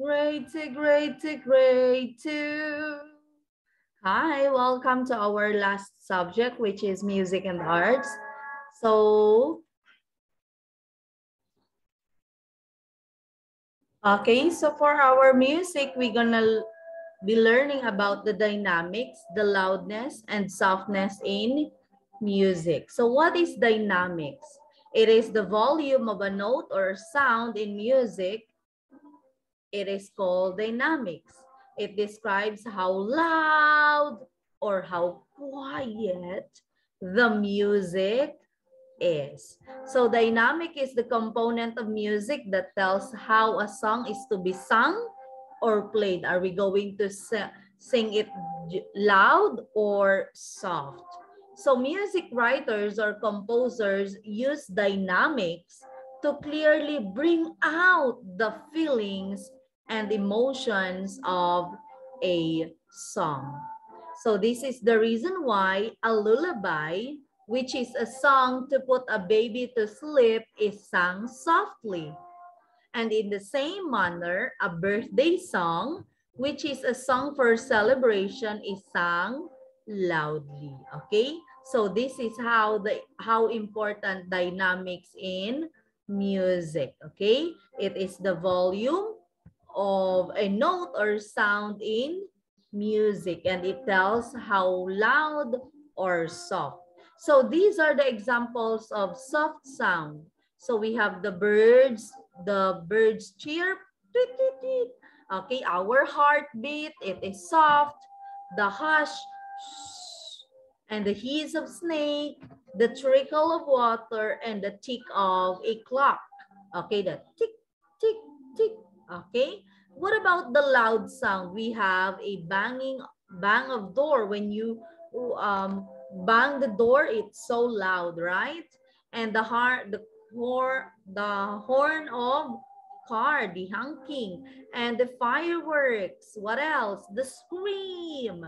Grade 2. Hi, welcome to our last subject, which is music and arts. So, so for our music, we're gonna be learning about the dynamics, the loudness, and softness in music. So what is dynamics? It is the volume of a note or sound in music. It is called dynamics. It describes how loud or how quiet the music is. So dynamic is the component of music that tells how a song is to be sung or played. Are we going to sing it loud or soft? So music writers or composers use dynamics to clearly bring out the feelings and emotions of a song. So this is the reason why a lullaby, which is a song to put a baby to sleep, is sung softly. And in the same manner, a birthday song, which is a song for celebration, is sung loudly. Okay? So this is how important dynamics in music. Okay? It is the volume of a note or sound in music, and it tells how loud or soft. So these are the examples of soft sound. So we have the birds chirp, tweet, tweet, tweet. Okay, our heartbeat, it is soft. The hush, and the hiss of snake, the trickle of water, and the tick of a clock. Okay, the tick, tick, tick. Okay, what about the loud sound? We have a bang of door. When you bang the door, it's so loud, right? And the horn of car, the honking, and the fireworks. What else? The scream.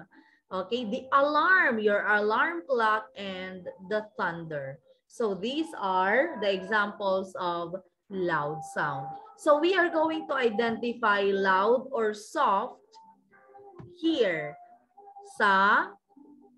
Okay, the alarm, your alarm clock, and the thunder. So these are the examples of loud sound. So we are going to identify loud or soft here sa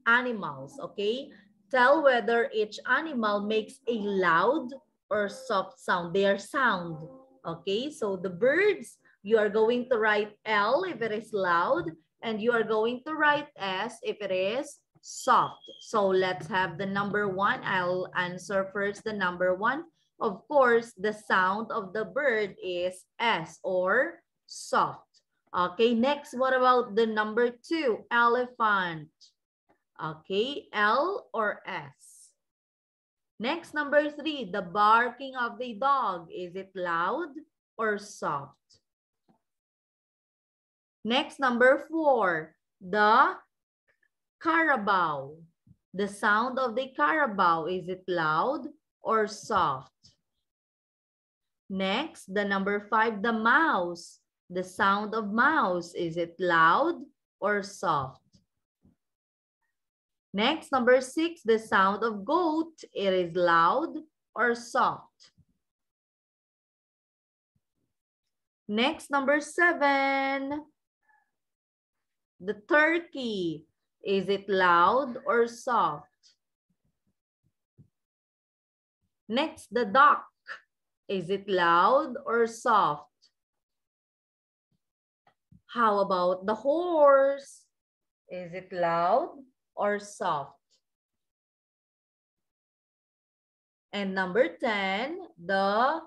animals, okay? Tell whether each animal makes a loud or soft sound. They are sound, okay? So the birds, you are going to write L if it is loud, and you are going to write S if it is soft. So let's have the number 1. I'll answer first the number 1. Of course, the sound of the bird is S or soft. Okay, next, what about the number 2? Elephant. Okay, L or S. Next, number 3, the barking of the dog. Is it loud or soft? Next, number 4, the carabao. The sound of the carabao, is it loud or soft? Next, the number 5, the mouse. The sound of mouse, is it loud or soft? Next, number 6, the sound of goat. It is loud or soft. Next, number 7, the turkey. Is it loud or soft? Next, the duck. Is it loud or soft? How about the horse? Is it loud or soft? And number 10, the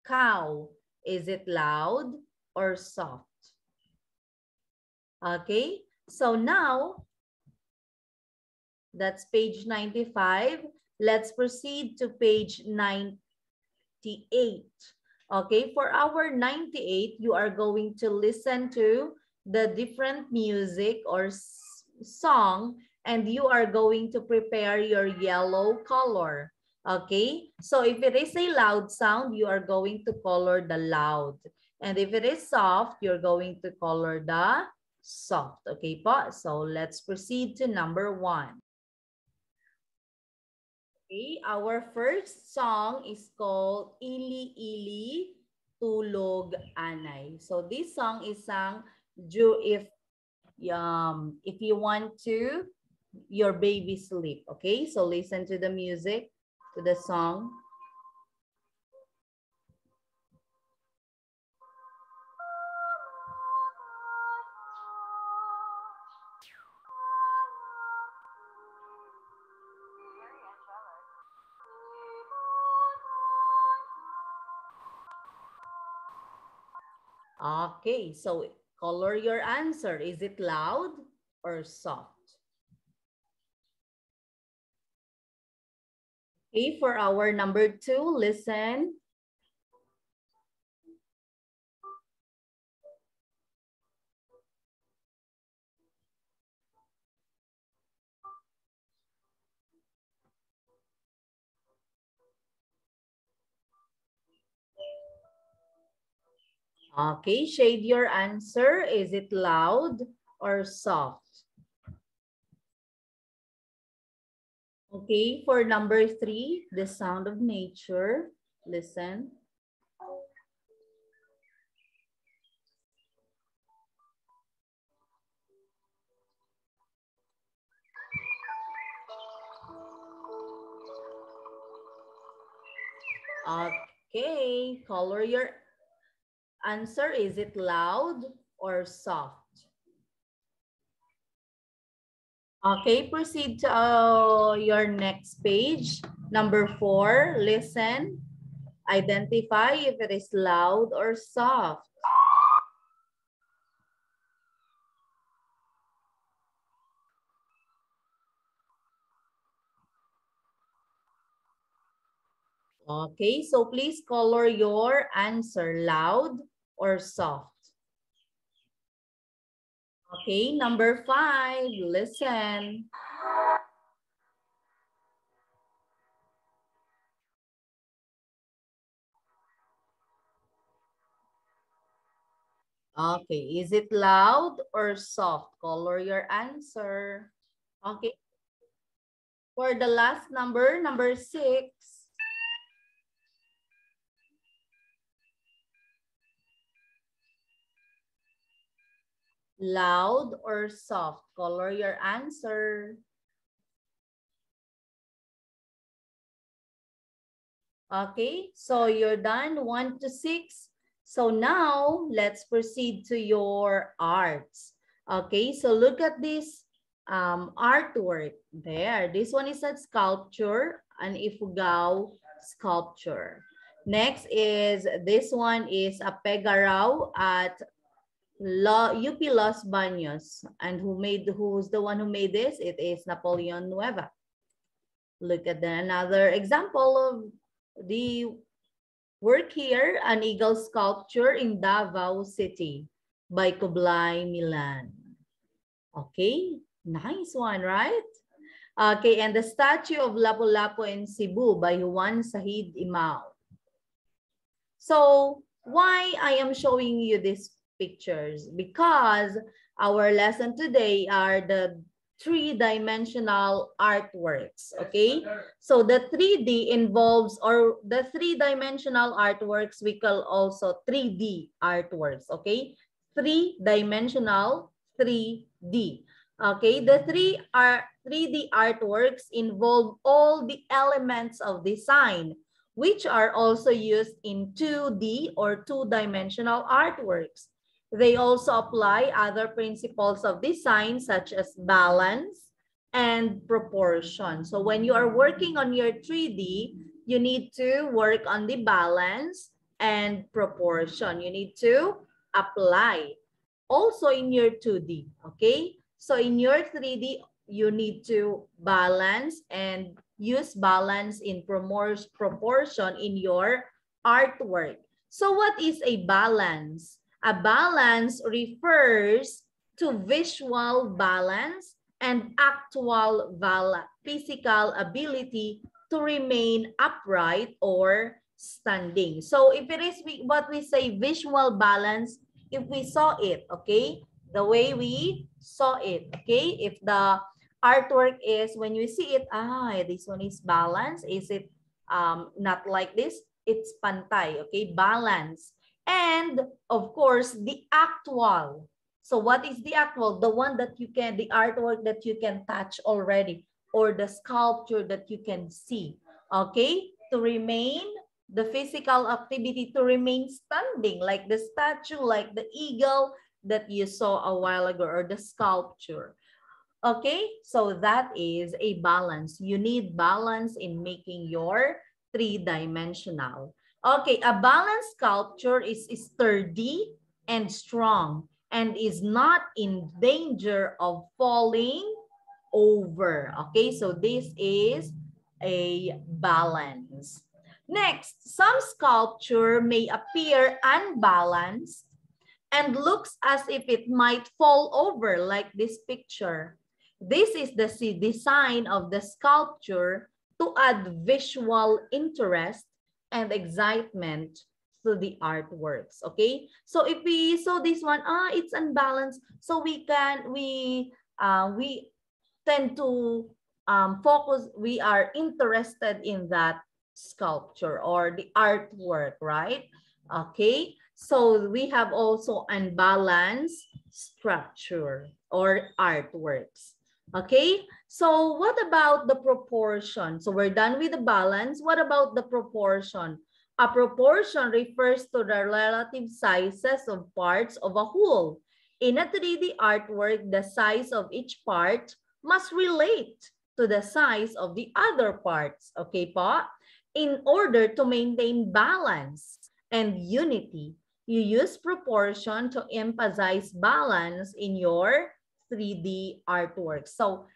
cow. Is it loud or soft? Okay, so now that's page 95. Let's proceed to page 98. Okay, for our 98, you are going to listen to the different music or song, and you are going to prepare your yellow color. Okay, so if it is a loud sound, you are going to color the loud. And if it is soft, you're going to color the soft. Okay po? So let's proceed to number 1. Okay, our first song is called Ili Ili Tulog Anay. So this song is sung if you want to your baby sleep. Okay, so listen to the music, to the song. Okay, so color your answer. Is it loud or soft? Okay, for our number 2, listen. Okay, shade your answer. Is it loud or soft? Okay, for number 3, the sound of nature. Listen. Okay, color your answer. Is it loud or soft? Okay, proceed to your next page. Number 4, listen. Identify if it is loud or soft. Okay, so please color your answer loud or soft. Okay, number 5, listen. Okay, is it loud or soft? Color your answer. Okay. For the last number, number 6. Loud or soft? Color your answer. Okay, so you're done 1 to 6. So now let's proceed to your arts. Okay, so look at this artwork there. This one is a sculpture, an ifugao sculpture. Next is this one is a pegaraw at UP Los Baños. And who's the one who made this? It is Napoleon Nueva. Look at another example of the work here, an eagle sculpture in Davao City by Kublai Milan. Okay, nice one, right? Okay, and the statue of Lapu-Lapu in Cebu by Juan Sahid Imao. So why I am showing you these pictures? Because our lesson today are the 3-dimensional artworks, okay? So the 3D involves, or the 3-dimensional artworks, we call also 3D artworks, okay? 3-dimensional, 3D. Okay, the 3D artworks involve all the elements of design, which are also used in 2D or 2-dimensional artworks. They also apply other principles of design such as balance and proportion. So when you are working on your 3D, you need to work on the balance and proportion. You need to apply. Also in your 2D, okay? So in your 3D, you need to balance and use balance in proportion in your artwork. So what is a balance? A balance refers to visual balance and actual physical ability to remain upright or standing. So if it is what we say visual balance, if we saw it, okay? The way we saw it, okay? If the artwork is, when you see it, this one is balance. Is it not like this? It's pantay, okay? Balance. And of course, the actual. So what is the actual? The one that you can, the artwork that you can touch already, or the sculpture that you can see. Okay? To remain, the physical activity to remain standing, like the statue, like the eagle that you saw a while ago, or the sculpture. Okay, so that is a balance. You need balance in making your three-dimensional. Okay, a balanced sculpture is sturdy and strong and is not in danger of falling over. Okay, so this is a balance. Next, some sculpture may appear unbalanced and looks as if it might fall over, like this picture. This is the design of the sculpture to add visual interest and excitement to the artworks. Okay, so if we saw this one, it's unbalanced, so we tend to focus, we are interested in that sculpture or the artwork, right? Okay, so we have also unbalanced structure or artworks. Okay, so what about the proportion? So we're done with the balance. What about the proportion? A proportion refers to the relative sizes of parts of a whole. In a 3D artwork, the size of each part must relate to the size of the other parts. Okay po? In order to maintain balance and unity, you use proportion to emphasize balance in your 3D artwork. So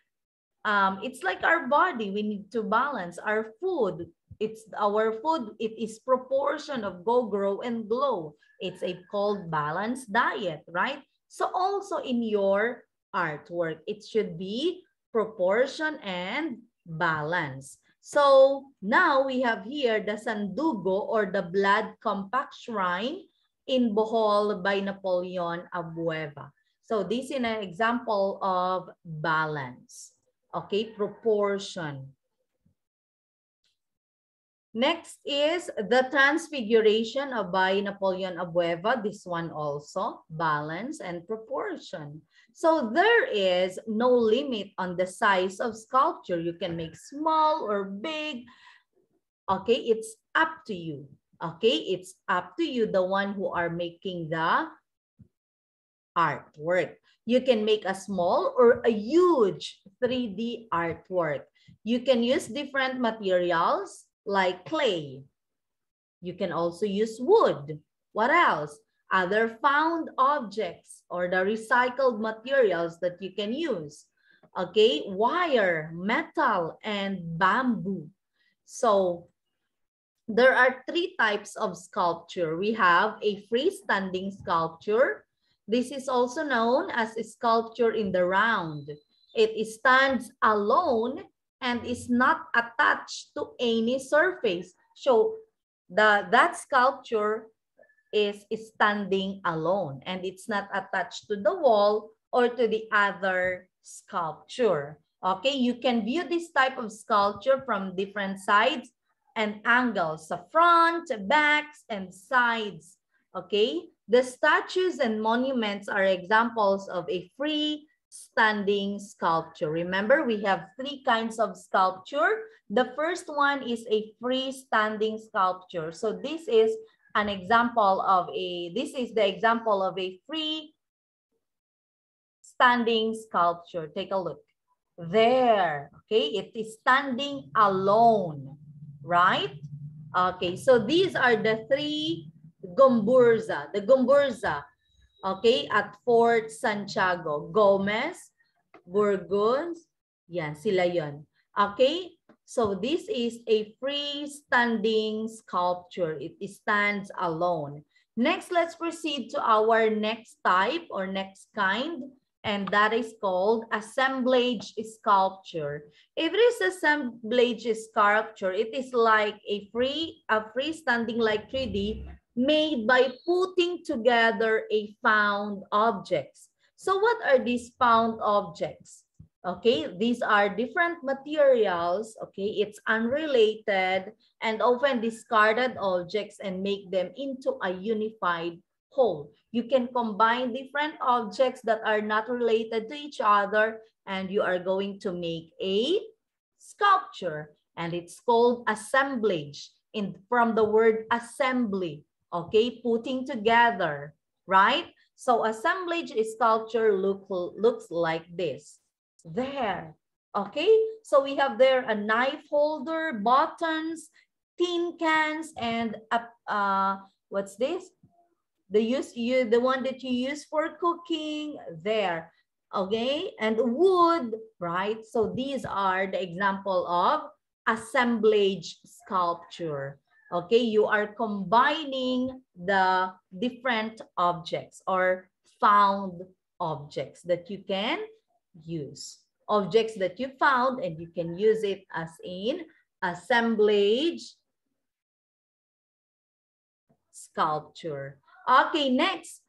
it's like our body. We need to balance our food. It's our food. It is proportion of go, grow, and glow. It's a called balanced diet, right? So also in your artwork, it should be proportion and balance. So now we have here the Sandugo or the blood compact shrine in Bohol by Napoleon Abueva. So this is an example of balance. Okay, proportion. Next is the Transfiguration by Napoleon Abueva. This one also, balance and proportion. So there is no limit on the size of sculpture. You can make small or big. Okay, it's up to you. Okay, it's up to you, the one who are making the artwork. You can make a small or a huge 3D artwork. You can use different materials like clay. You can also use wood. What else? Other found objects or the recycled materials that you can use. Okay, wire, metal, and bamboo. So there are three types of sculpture. We have a freestanding sculpture. This is also known as a sculpture in the round. It stands alone and is not attached to any surface. So that sculpture is standing alone and it's not attached to the wall or to the other sculpture. Okay, you can view this type of sculpture from different sides and angles, the front, backs, and sides. Okay, the statues and monuments are examples of a freestanding sculpture. Remember, we have three kinds of sculpture. The first one is a freestanding sculpture. So this is an example of this is the example of a freestanding sculpture. Take a look. There, okay, it is standing alone. Right? Okay, so these are the three Gomburza. The Gomburza, okay, at Fort Santiago. Gomez, Burgos, yan, sila yun. Okay, so this is a freestanding sculpture. It stands alone. Next, let's proceed to our next type or next kind. And that is called assemblage sculpture. If it is assemblage sculpture, it is like a freestanding like 3D made by putting together a found objects. So what are these found objects? Okay, these are different materials. Okay, it's unrelated and often discarded objects and make them into a unified whole. You can combine different objects that are not related to each other and you are going to make a sculpture, and it's called assemblage from the word assembly. Okay, putting together, right? So assemblage sculpture looks like this. There. Okay, so we have there a knife holder, buttons, tin cans, and what's this? The one that you use for cooking there. Okay, and wood, right? So these are the example of assemblage sculpture. Okay, you are combining the different objects or found objects that you can use. Objects that you found and you can use it as in assemblage sculpture. Okay, next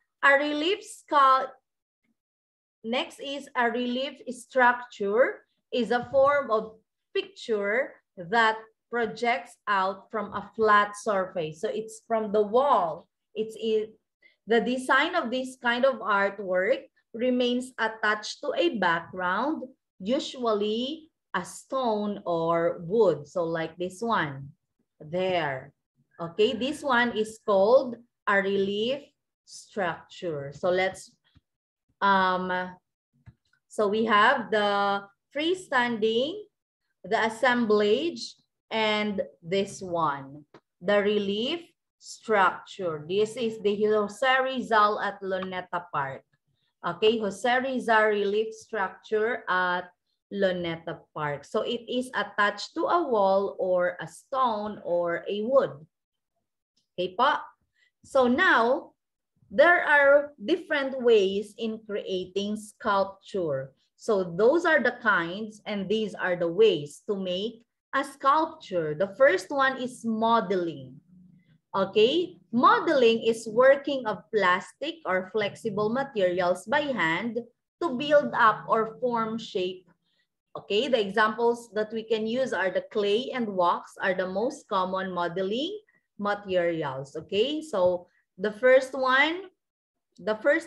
is a relief structure is a form of picture that projects out from a flat surface. So it's from the wall. The design of this kind of artwork remains attached to a background, usually a stone or wood. So like this one, there. Okay, this one is called a relief structure. So so we have the freestanding, the assemblage, and this one, the relief structure. This is the Jose Rizal at Luneta Park. Okay, Jose Rizal relief structure at Luneta Park. So it is attached to a wall or a stone or a wood. Okay po? So now, there are different ways in creating sculpture. So those are the kinds and these are the ways to make a sculpture. The first one is modeling. Okay, modeling is working of plastic or flexible materials by hand to build up or form shape. Okay, the examples that we can use are the clay and wax are the most common modeling materials. Okay, so the first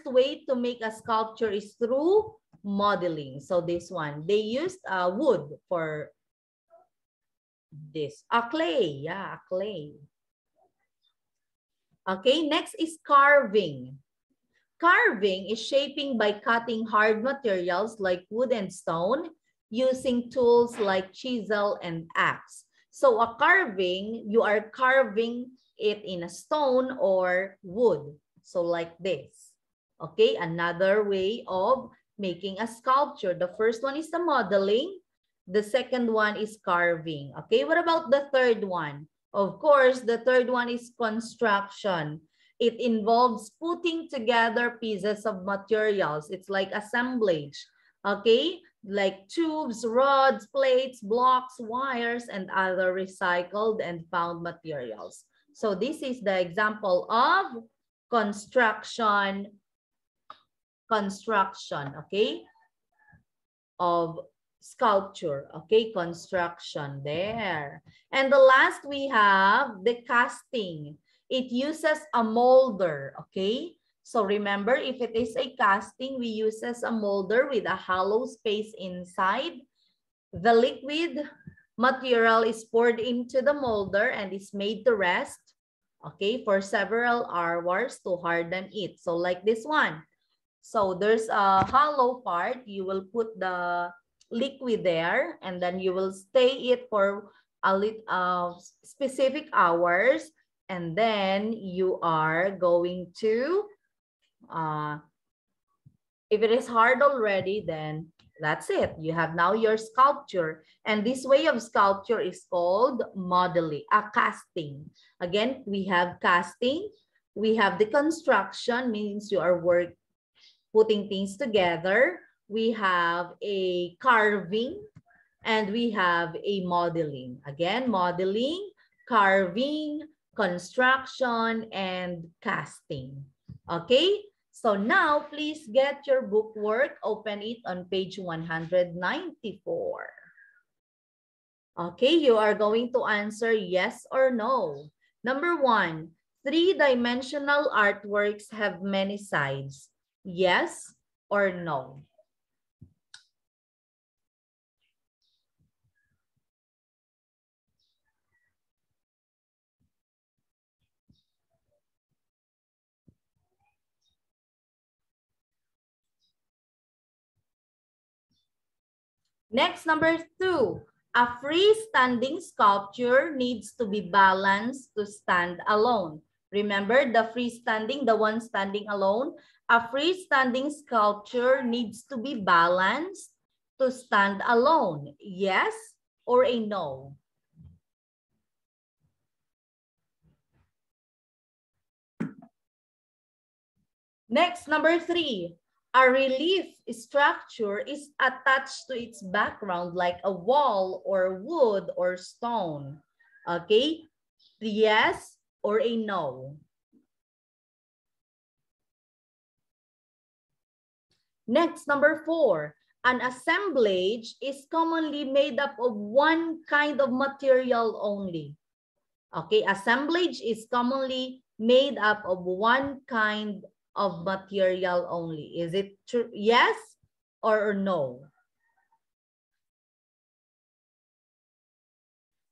way to make a sculpture is through modeling. So this one, they used wood for this. Clay, yeah, clay. Okay, next is carving. Carving is shaping by cutting hard materials like wood and stone using tools like chisel and axe. So a carving, you are carving it in a stone or wood. So like this. Okay, another way of making a sculpture. The first one is the modeling. The second one is carving. Okay, what about the third one? Of course, the third one is construction. It involves putting together pieces of materials. It's like assemblage. Okay, like tubes, rods, plates, blocks, wires, and other recycled and found materials. So this is the example of construction, okay, of sculpture, okay, construction there. And the last we have the casting. It uses a molder, okay? So remember, if it is a casting, we uses a molder with a hollow space inside. The liquid material is poured into the molder and is made to rest, okay, for several hours to harden it. So like this one. So there's a hollow part. You will put the liquid there and then you will stay it for a specific hours. And then you are going to, if it is hard already, then that's it. You have now your sculpture. And this way of sculpture is called modeling, casting. Again, we have casting. We have the construction, means you are putting things together. We have a carving and we have a modeling. Again, modeling, carving, construction, and casting. Okay, So now, please get your book work. Open it on page 194. Okay, you are going to answer yes or no. Number 1, three-dimensional artworks have many sides. Yes or no? Next, number 2, a freestanding sculpture needs to be balanced to stand alone. Remember the freestanding, the one standing alone? A freestanding sculpture needs to be balanced to stand alone. Yes or a no? Next, number 3, a relief structure is attached to its background like a wall or wood or stone. Okay, yes or a no? Next, number 4, an assemblage is commonly made up of one kind of material only. Okay, assemblage is commonly made up of one kind of material only. Is it true? Yes or no?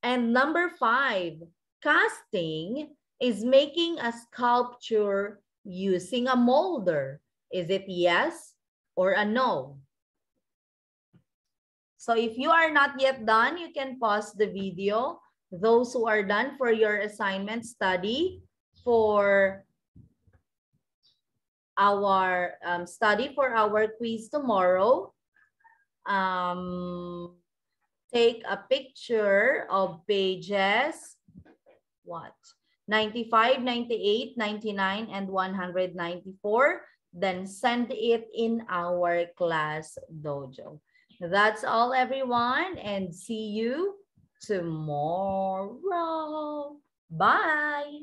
And number 5, casting is making a sculpture using a molder. Is it yes or a no? So if you are not yet done, you can pause the video. Those who are done for your assignment, study for our quiz tomorrow. Take a picture of pages, 95, 98, 99, and 194. Then send it in our class dojo. That's all, everyone, and see you tomorrow. Bye.